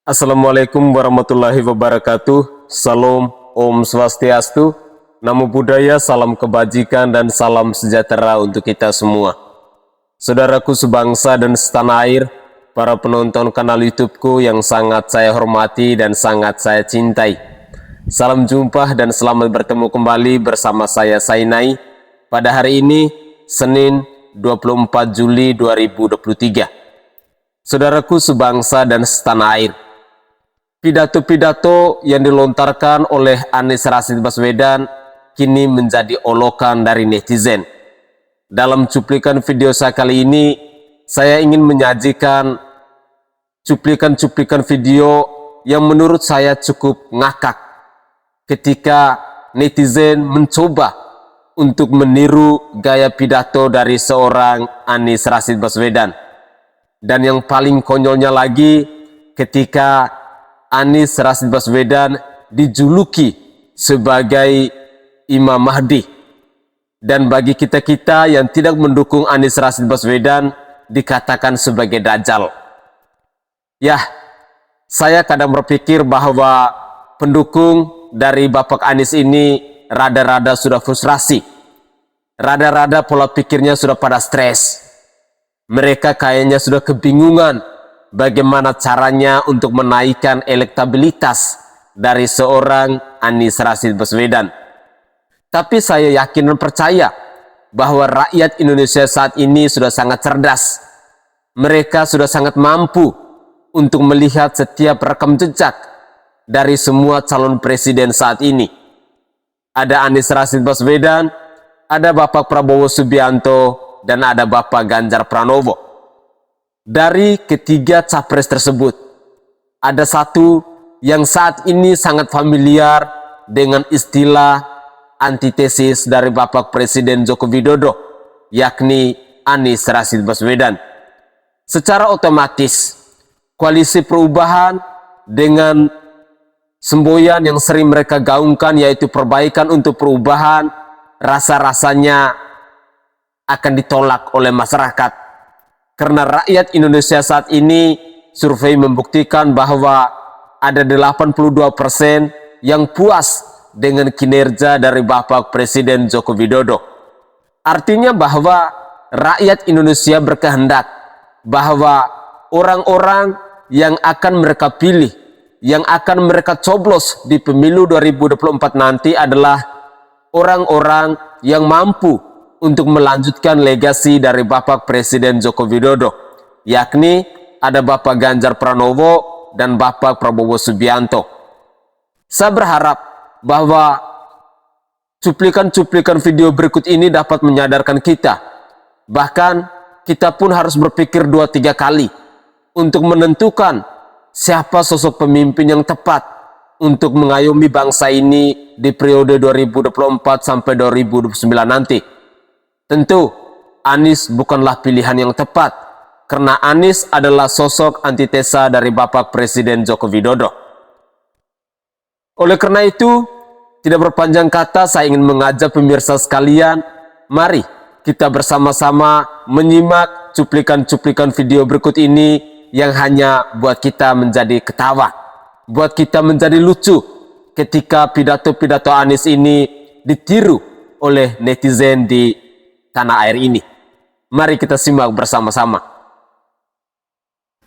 Assalamualaikum warahmatullahi wabarakatuh. Salam, Om Swastiastu, Namo Buddhaya, salam kebajikan dan salam sejahtera untuk kita semua. Saudaraku sebangsa dan setanah air, para penonton kanal YouTubeku yang sangat saya hormati dan sangat saya cintai. Salam jumpa dan selamat bertemu kembali bersama saya Sainai pada hari ini, Senin 24 Juli 2023. Saudaraku sebangsa dan setanah air, pidato-pidato yang dilontarkan oleh Anies Rashid Baswedan kini menjadi olokan dari netizen. Dalam cuplikan video saya kali ini, saya ingin menyajikan cuplikan-cuplikan video yang menurut saya cukup ngakak ketika netizen mencoba untuk meniru gaya pidato dari seorang Anies Rashid Baswedan. Dan yang paling konyolnya lagi ketika Anies Rashid Baswedan dijuluki sebagai Imam Mahdi. Dan bagi kita-kita yang tidak mendukung Anies Rashid Baswedan dikatakan sebagai Dajjal. Ya, saya kadang berpikir bahwa pendukung dari Bapak Anies ini rada-rada sudah frustrasi. Rada-rada pola pikirnya sudah pada stres. Mereka kayaknya sudah kebingungan bagaimana caranya untuk menaikkan elektabilitas dari seorang Anies Rashid Baswedan. Tapi saya yakin dan percaya bahwa rakyat Indonesia saat ini sudah sangat cerdas. Mereka sudah sangat mampu untuk melihat setiap rekam jejak dari semua calon presiden saat ini. Ada Anies Rashid Baswedan, ada Bapak Prabowo Subianto, dan ada Bapak Ganjar Pranowo. Dari ketiga capres tersebut, ada satu yang saat ini sangat familiar dengan istilah antitesis dari Bapak Presiden Joko Widodo, yakni Anies Rashid Baswedan. Secara otomatis, koalisi perubahan dengan semboyan yang sering mereka gaungkan yaitu perbaikan untuk perubahan, rasa-rasanya akan ditolak oleh masyarakat. Karena rakyat Indonesia saat ini, survei membuktikan bahwa ada 82% yang puas dengan kinerja dari Bapak Presiden Joko Widodo. Artinya bahwa rakyat Indonesia berkehendak bahwa orang-orang yang akan mereka pilih, yang akan mereka coblos di pemilu 2024 nanti adalah orang-orang yang mampu untuk melanjutkan legasi dari Bapak Presiden Joko Widodo, yakni ada Bapak Ganjar Pranowo dan Bapak Prabowo Subianto. Saya berharap bahwa cuplikan-cuplikan video berikut ini dapat menyadarkan kita, bahkan kita pun harus berpikir 2-3 kali untuk menentukan siapa sosok pemimpin yang tepat untuk mengayomi bangsa ini di periode 2024 sampai 2029 nanti. Tentu, Anies bukanlah pilihan yang tepat, karena Anies adalah sosok antitesa dari Bapak Presiden Joko Widodo. Oleh karena itu, tidak berpanjang kata, saya ingin mengajak pemirsa sekalian, mari kita bersama-sama menyimak cuplikan-cuplikan video berikut ini yang hanya buat kita menjadi ketawa, buat kita menjadi lucu ketika pidato-pidato Anies ini ditiru oleh netizen di tanah air ini. Mari kita simak bersama-sama.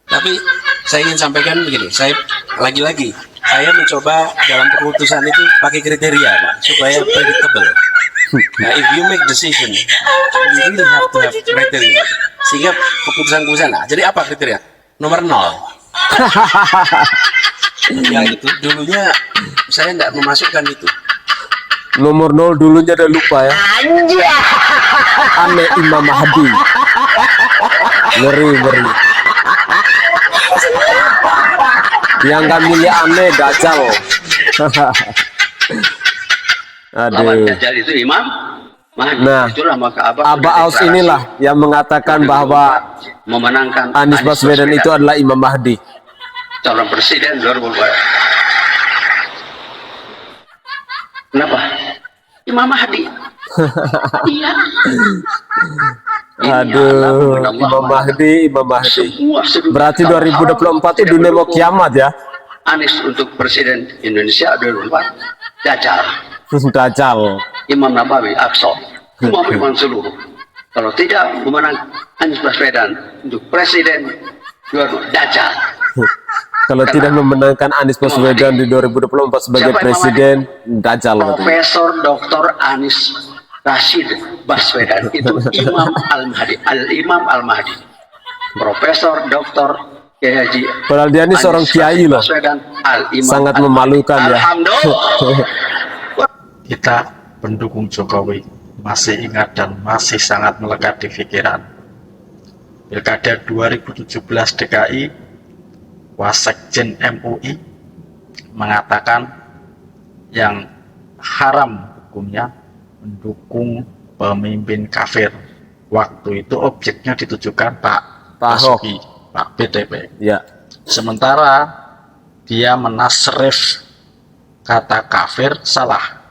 Tapi saya ingin sampaikan begini, saya lagi-lagi saya mencoba dalam keputusan itu pakai kriteria, Pak, supaya predictable. Nah, if you make decision, you really have to have criteria. Sehingga keputusan-keputusan, nah, jadi apa kriteria? Nomor 0. Ya itu dulunya saya tidak memasukkan itu. Nomor 0 dulunya udah lupa ya. Ane Imam Mahdi. Ngeri. Yang gak milih Ane Dajjal. Aduh. Dajjal itu Imam Mahdi. Nah, Aba Aus inilah yang mengatakan bahwa memenangkan Anies Baswedan itu adalah Imam Mahdi. Calon presiden 2024. Kenapa? Imam Mahdi. Iya. Aduh, Imam Mahdi, Imam Mahdi. Berarti 2024 itu dunia mau kiamat ya? Anies untuk Presiden Indonesia 2024 Dajjal, Dajjal. Imam Nabawi Aqsa, Imam Iman seluruh. Kalau tidak memenang Anies Baswedan untuk Presiden 2024 Dajjal. Kalau tidak memenangkan Anies Baswedan di 2024 sebagai presiden, Dajjal. Profesor Dr. Anies Rashid Baswedan itu Imam Al-Mahdi, Al-Imam Al-Mahdi. Profesor Dr. Kiai Haji. Padahal dia ini seorang kiai loh. Sangat memalukan ya. Kita pendukung Jokowi masih ingat dan masih sangat melekat di pikiran. Pilkada 2017 DKI, Wasekjen MUI mengatakan yang haram hukumnya mendukung pemimpin kafir. Waktu itu objeknya ditujukan Pak Basuki, Pak BTP. Ya. Sementara dia menasrif kata kafir salah.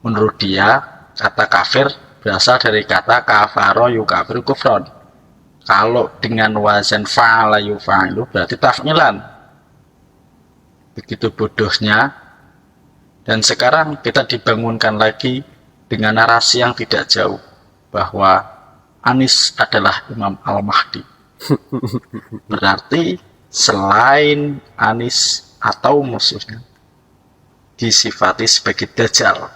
Menurut dia kata kafir berasal dari kata kafaro yukafir kufron. Kalau dengan wazan fa'ala yufa'ilu berarti taf'ilan. Begitu bodohnya. Dan sekarang kita dibangunkan lagi dengan narasi yang tidak jauh bahwa Anies adalah Imam Al-Mahdi. Berarti selain Anies atau musuhnya disifati sebagai Dajjal.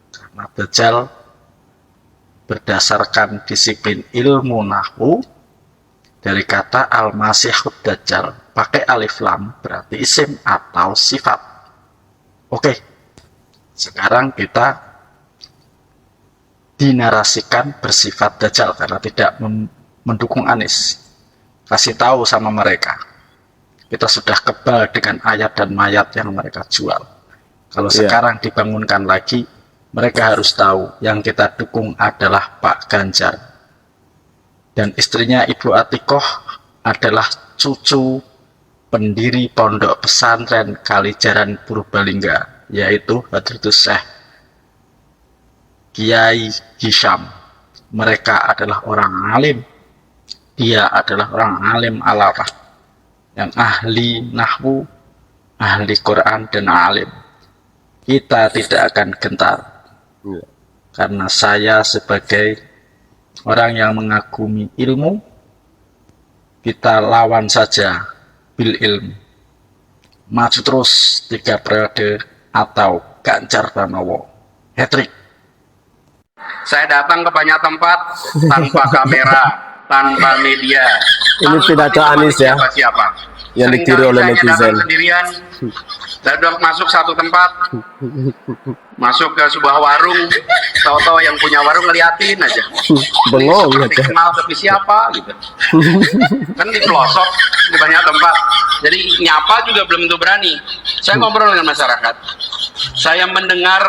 Karena Dajjal berdasarkan disiplin ilmu nahwu dari kata Al-Masihud Dajjal pakai alif lam berarti isim atau sifat. Oke, sekarang kita dinarasikan bersifat Dajjal karena tidak mendukung Anies. Kasih tahu sama mereka, kita sudah kebal dengan ayat dan mayat yang mereka jual. Kalau sekarang dibangunkan lagi, mereka harus tahu yang kita dukung adalah Pak Ganjar. Dan istrinya Ibu Atikoh adalah cucu pendiri Pondok Pesantren Kalijaran Purbalingga, yaitu Hadratus Syekh Kiai Hisham. Mereka adalah orang alim. Dia adalah orang alim alafah yang ahli nahwu, ahli Quran dan alim. Kita tidak akan gentar karena saya sebagai orang yang mengagumi ilmu, kita lawan saja bil ilmu. Maju terus 3 periode atau Ganjar Pranowo hat-trick. Saya datang ke banyak tempat tanpa kamera, tanpa media. Ini pidato Anies ya, siapa yang ditiru oleh netizen. Sendirian, saya udah masuk satu tempat, masuk ke sebuah warung, tahu-tahu yang punya warung ngeliatin aja. Bengong aja. Kenal tapi siapa gitu. Kan di pelosok di banyak tempat. Jadi nyapa juga belum tentu berani. Saya ngobrol dengan masyarakat. Saya mendengar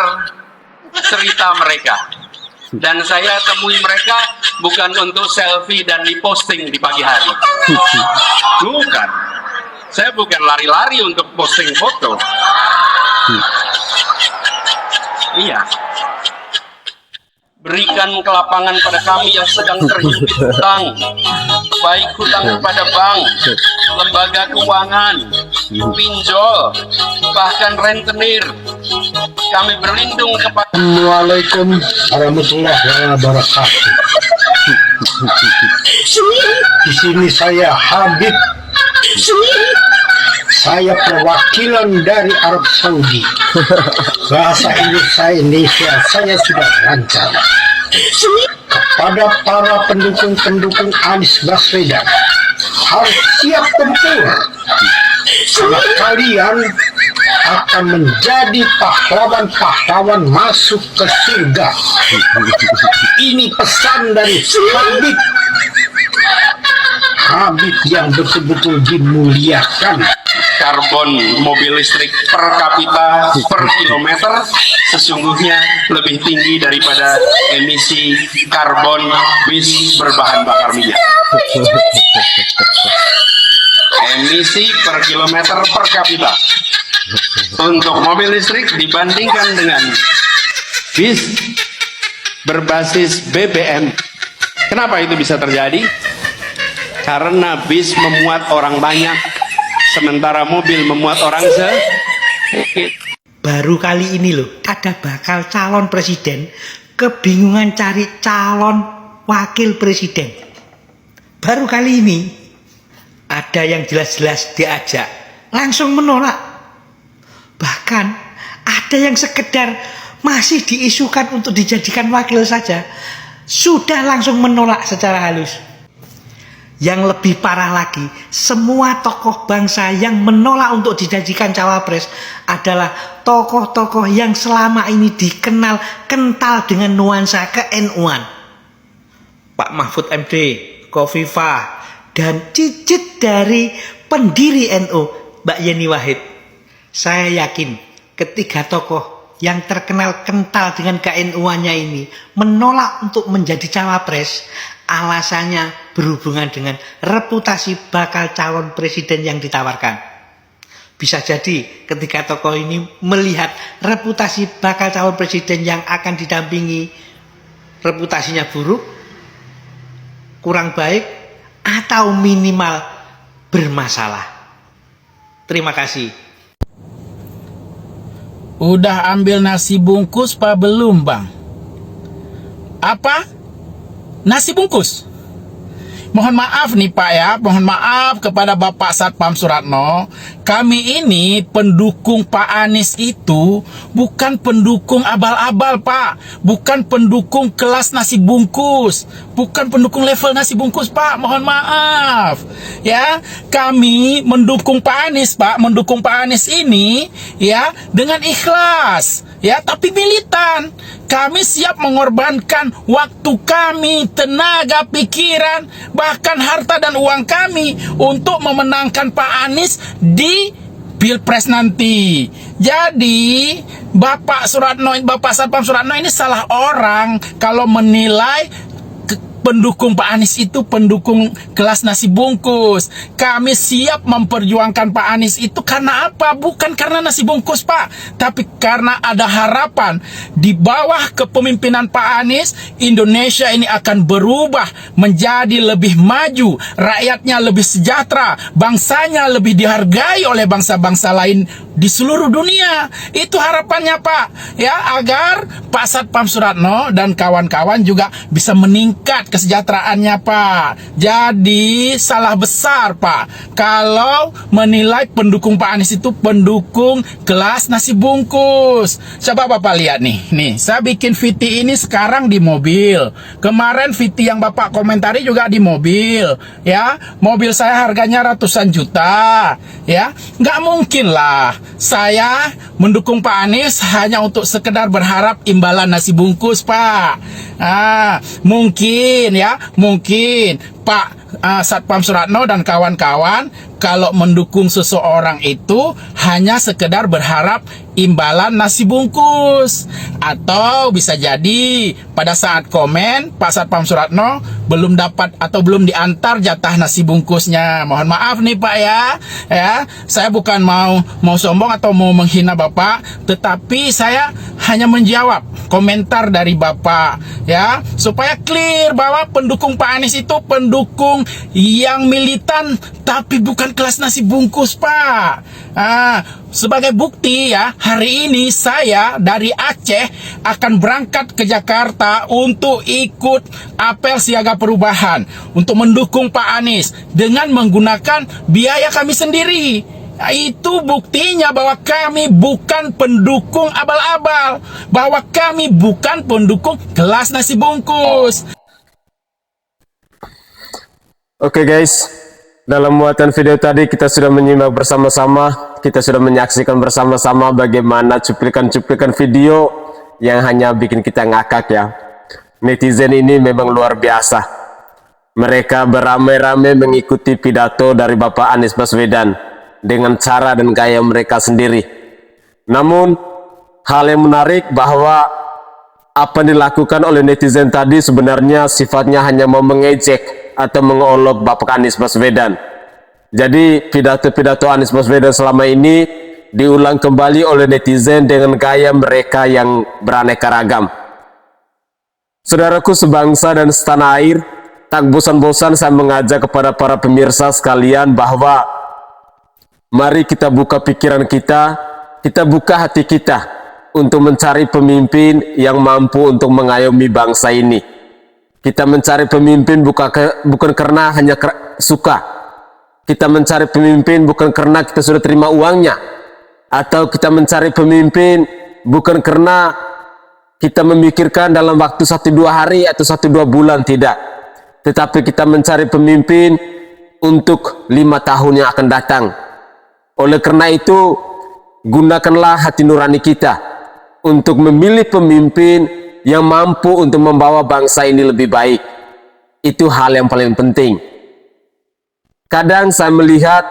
cerita mereka. Dan saya temui mereka bukan untuk selfie dan diposting di pagi hari. Bukan. Saya bukan lari-lari untuk posting foto. Iya. Berikan kelapangan pada kami yang sedang terhimpit hutang, baik hutang kepada bank, lembaga keuangan, pinjol, bahkan rentenir. Kami berlindung kepada. Assalamualaikum warahmatullahi wabarakatuh. Di sini saya Habib. Saya perwakilan dari Arab Saudi. Bahasa Indonesia saya sudah lancar. Kepada para pendukung-pendukung Anies Baswedan, harus siap tempur. Karena kalian akan menjadi pahlawan-pahlawan masuk ke surga. Ini pesan dari Habib. Habib yang betul-betul dimuliakan. Karbon mobil listrik per kapita per kilometer sesungguhnya lebih tinggi daripada emisi karbon bis berbahan bakar minyak. Emisi per kilometer per kapita untuk mobil listrik dibandingkan dengan bis berbasis BBM. Kenapa? Kenapa itu bisa terjadi? Karena bis memuat orang banyak, sementara mobil memuat orang sedikit. Baru kali ini loh, ada bakal calon presiden kebingungan cari calon wakil presiden. Baru kali ini ada yang jelas-jelas diajak langsung menolak. Bahkan ada yang sekedar masih diisukan untuk dijadikan wakil saja, sudah langsung menolak secara halus. Yang lebih parah lagi, semua tokoh bangsa yang menolak untuk dijadikan cawapres adalah tokoh-tokoh yang selama ini dikenal kental dengan nuansa ke-NU-an. Pak Mahfud MD, Khofifah, dan cicit dari pendiri NU, Mbak Yeni Wahid. Saya yakin ketiga tokoh yang terkenal kental dengan ke-NU-annya ini menolak untuk menjadi cawapres, alasannya berhubungan dengan reputasi bakal calon presiden yang ditawarkan. Bisa jadi ketiga tokoh ini melihat reputasi bakal calon presiden yang akan didampingi reputasinya buruk, kurang baik, atau minimal bermasalah. Terima kasih. Udah ambil nasi bungkus apa belum, Bang? Apa? Nasi bungkus? Mohon maaf nih Pak ya, mohon maaf kepada Bapak Satpam Suratno. Kami ini pendukung Pak Anies itu bukan pendukung abal-abal Pak. Bukan pendukung kelas nasi bungkus. Bukan pendukung level nasi bungkus Pak, mohon maaf. Ya, kami mendukung Pak Anies Pak, mendukung Pak Anies ini ya dengan ikhlas. Ya, tapi militan. Kami siap mengorbankan waktu kami, tenaga, pikiran, bahkan harta dan uang kami untuk memenangkan Pak Anies di Pilpres nanti. Jadi, Bapak Satpam Suratno ini salah orang kalau menilai pendukung Pak Anies itu pendukung kelas nasi bungkus. Kami siap memperjuangkan Pak Anies itu karena apa? Bukan karena nasi bungkus Pak, tapi karena ada harapan di bawah kepemimpinan Pak Anies, Indonesia ini akan berubah menjadi lebih maju, rakyatnya lebih sejahtera, bangsanya lebih dihargai oleh bangsa-bangsa lain di seluruh dunia. Itu harapannya Pak, ya, agar Pak Satpam Suratno dan kawan-kawan juga bisa meningkat kesejahteraannya Pak. Jadi salah besar Pak kalau menilai pendukung Pak Anies itu pendukung kelas nasi bungkus. Coba Bapak lihat nih, saya bikin VT ini sekarang di mobil. Kemarin VT yang Bapak komentari juga di mobil, ya. Mobil saya harganya ratusan juta, ya. Nggak mungkin lah saya mendukung Pak Anies hanya untuk sekedar berharap imbalan nasi bungkus Pak. Mungkin Pak Satpam Suratno dan kawan-kawan kalau mendukung seseorang itu hanya sekedar berharap imbalan nasi bungkus. Atau bisa jadi pada saat komen Pak Satpam Suratno belum dapat atau belum diantar jatah nasi bungkusnya. Mohon maaf nih Pak ya, saya bukan mau sombong atau mau menghina Bapak, tetapi saya hanya menjawab komentar dari Bapak ya, supaya clear bahwa pendukung Pak Anies itu pendukung yang militan tapi bukan kelas nasi bungkus Pak. Sebagai bukti ya, hari ini saya dari Aceh akan berangkat ke Jakarta untuk ikut apel siaga perubahan untuk mendukung Pak Anies dengan menggunakan biaya kami sendiri. Itu buktinya bahwa kami bukan pendukung abal-abal, bahwa kami bukan pendukung kelas nasi bungkus. Oke guys, dalam muatan video tadi kita sudah menyimak bersama-sama, kita sudah menyaksikan bersama-sama bagaimana cuplikan-cuplikan video yang hanya bikin kita ngakak ya. Netizen ini memang luar biasa. Mereka beramai-ramai mengikuti pidato dari Bapak Anies Baswedan dengan cara dan gaya mereka sendiri. Namun, hal yang menarik bahwa apa yang dilakukan oleh netizen tadi sebenarnya sifatnya hanya mau mengejek atau mengolok Bapak Anies Baswedan. Jadi pidato-pidato Anies Baswedan selama ini diulang kembali oleh netizen dengan gaya mereka yang beraneka ragam. Saudaraku sebangsa dan setanah air, tak bosan-bosan saya mengajak kepada para pemirsa sekalian bahwa mari kita buka pikiran kita buka hati kita untuk mencari pemimpin yang mampu untuk mengayomi bangsa ini. Kita mencari pemimpin bukan karena hanya suka. Kita mencari pemimpin bukan karena kita sudah terima uangnya. Atau kita mencari pemimpin bukan karena kita memikirkan dalam waktu 1-2 hari atau 1-2 bulan, tidak. Tetapi kita mencari pemimpin untuk 5 tahun yang akan datang. Oleh karena itu, gunakanlah hati nurani kita untuk memilih pemimpin yang mampu untuk membawa bangsa ini lebih baik. Itu hal yang paling penting. Kadang saya melihat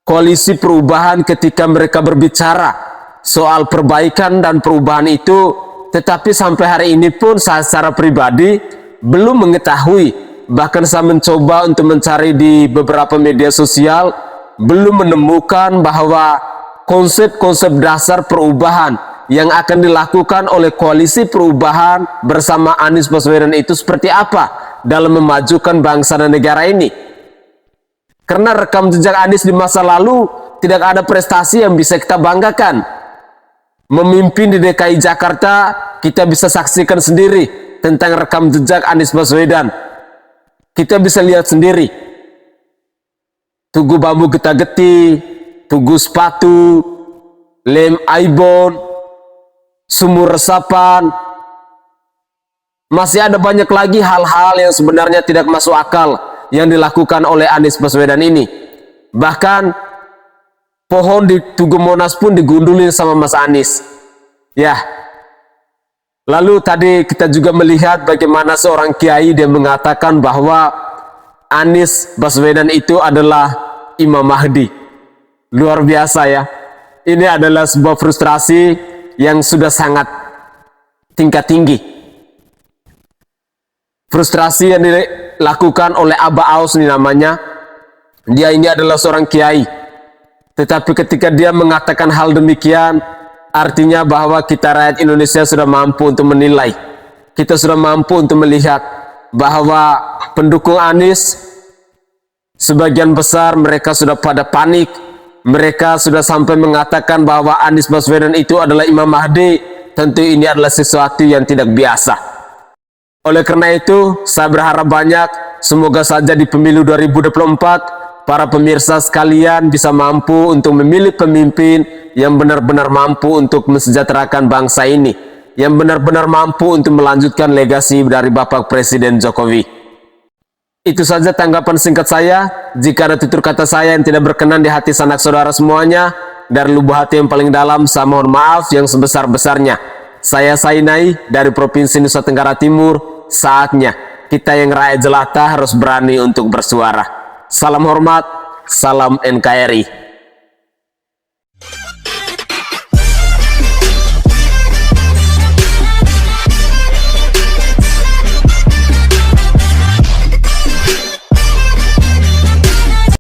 koalisi perubahan ketika mereka berbicara soal perbaikan dan perubahan itu, tetapi sampai hari ini pun saya secara pribadi belum mengetahui, bahkan saya mencoba untuk mencari di beberapa media sosial, belum menemukan bahwa konsep-konsep dasar perubahan yang akan dilakukan oleh koalisi perubahan bersama Anies Baswedan itu seperti apa dalam memajukan bangsa dan negara ini. Karena rekam jejak Anies di masa lalu tidak ada prestasi yang bisa kita banggakan. Memimpin di DKI Jakarta, kita bisa saksikan sendiri tentang rekam jejak Anies Baswedan. Kita bisa lihat sendiri. Tugu Bambu Getah-Getih, Tugu Sepatu, Lem Aibon, Sumur Resapan. Masih ada banyak lagi hal-hal yang sebenarnya tidak masuk akal yang dilakukan oleh Anies Baswedan ini. Bahkan pohon di Tugu Monas pun digundulin sama Mas Anies. Ya. Lalu tadi kita juga melihat bagaimana seorang kiai dia mengatakan bahwa Anies Baswedan itu adalah Imam Mahdi. Luar biasa ya. Ini adalah sebuah frustrasi yang sudah sangat tingkat tinggi. Frustrasi yang dilakukan oleh Abah Aus ini namanya. Dia ini adalah seorang kiai. Tetapi ketika dia mengatakan hal demikian, artinya bahwa kita rakyat Indonesia sudah mampu untuk menilai. Kita sudah mampu untuk melihat bahwa pendukung Anies sebagian besar mereka sudah pada panik. Mereka sudah sampai mengatakan bahwa Anies Baswedan itu adalah Imam Mahdi. Tentu ini adalah sesuatu yang tidak biasa. Oleh karena itu, saya berharap banyak, semoga saja di pemilu 2024 para pemirsa sekalian bisa mampu untuk memilih pemimpin yang benar-benar mampu untuk mensejahterakan bangsa ini, yang benar-benar mampu untuk melanjutkan legasi dari Bapak Presiden Jokowi. Itu saja tanggapan singkat saya. Jika ada tutur kata saya yang tidak berkenan di hati sanak saudara semuanya, dari lubuk hati yang paling dalam, saya mohon maaf yang sebesar-besarnya. Saya Sainai dari Provinsi Nusa Tenggara Timur. Saatnya kita yang rakyat jelata harus berani untuk bersuara. Salam hormat, salam NKRI.